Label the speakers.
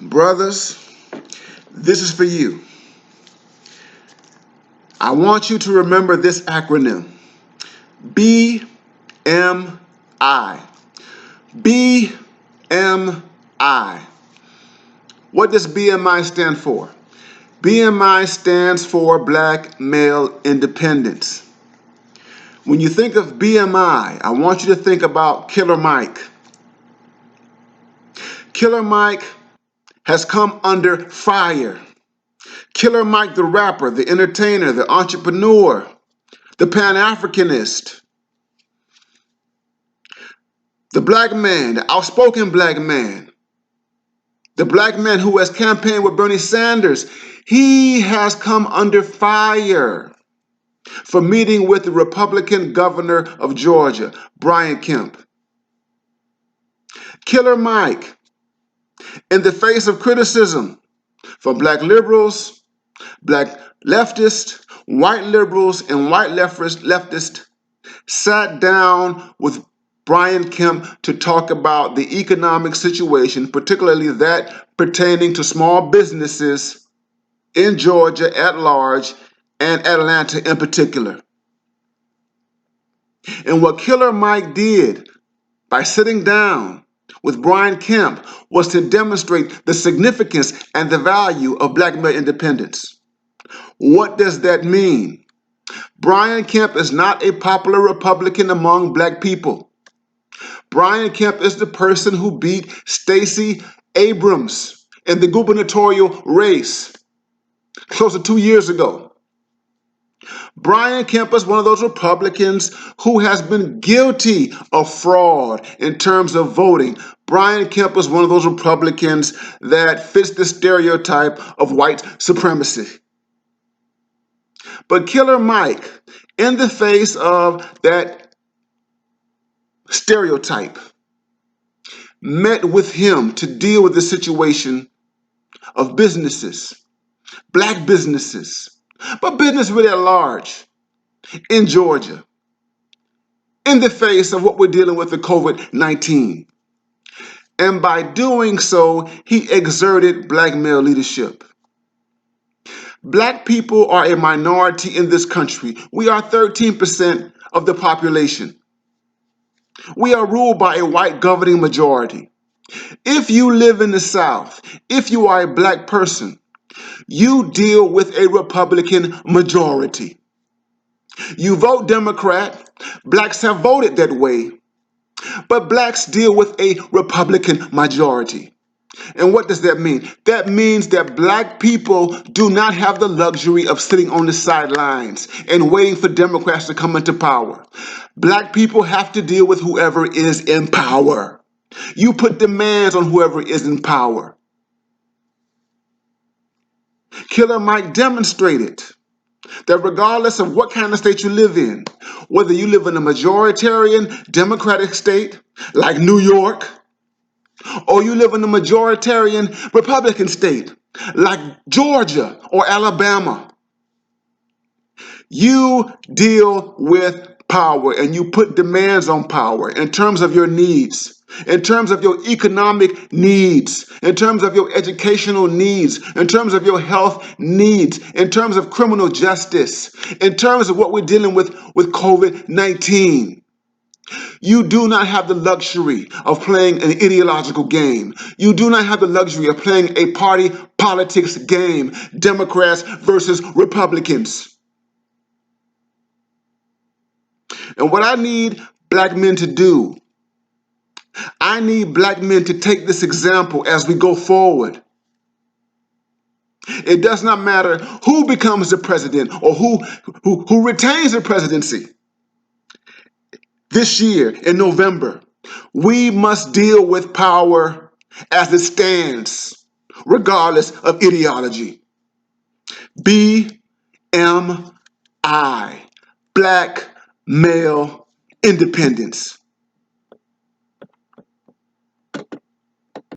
Speaker 1: Brothers, this is for you. I want you to remember this acronym. B.M.I. B.M.I. What does B.M.I stand for? B.M.I stands for Black Male Independence. When you think of B.M.I, I want you to think about Killer Mike. Killer Mike has come under fire. Killer Mike, the rapper, the entertainer, the entrepreneur, the Pan-Africanist, the black man, the outspoken black man, the black man who has campaigned with Bernie Sanders, he has come under fire for meeting with the Republican governor of Georgia, Brian Kemp. Killer Mike, in the face of criticism from black liberals, black leftists, white liberals, and white leftists, sat down with Brian Kemp to talk about the economic situation, particularly that pertaining to small businesses in Georgia at large and Atlanta in particular. And what Killer Mike did by sitting down with Brian Kemp was to demonstrate the significance and the value of black male independence. What does that mean? Brian Kemp is not a popular Republican among black people. Brian Kemp is the person who beat Stacey Abrams in the gubernatorial race close to 2 years ago. Brian Kemp is one of those Republicans who has been guilty of fraud in terms of voting. Brian Kemp is one of those Republicans that fits the stereotype of white supremacy. But Killer Mike, in the face of that stereotype, met with him to deal with the situation of businesses, black businesses, but business really at large in Georgia, in the face of what we're dealing with the COVID-19. And by doing so, he exerted black male leadership. Black people are a minority in this country. We are 13% of the population. We are ruled by a white governing majority. If you live in the South, if you are a black person, you deal with a Republican majority. You vote Democrat. Blacks have voted that way. But blacks deal with a Republican majority. And what does that mean? That means that black people do not have the luxury of sitting on the sidelines and waiting for Democrats to come into power. Black people have to deal with whoever is in power. You put demands on whoever is in power. Killer Mike demonstrated that regardless of what kind of state you live in, whether you live in a majoritarian Democratic state like New York, or you live in a majoritarian Republican state like Georgia or Alabama, you deal with power and you put demands on power in terms of your needs, in terms of your economic needs, in terms of your educational needs, in terms of your health needs, in terms of criminal justice, in terms of what we're dealing with COVID-19. You do not have the luxury of playing an ideological game. You do not have the luxury of playing a party politics game, Democrats versus Republicans. And what I need black men to do, I need black men to take this example as we go forward. It does not matter who becomes the president or who retains the presidency. This year in November, we must deal with power as it stands, regardless of ideology. B.M.I. Black Male Independence.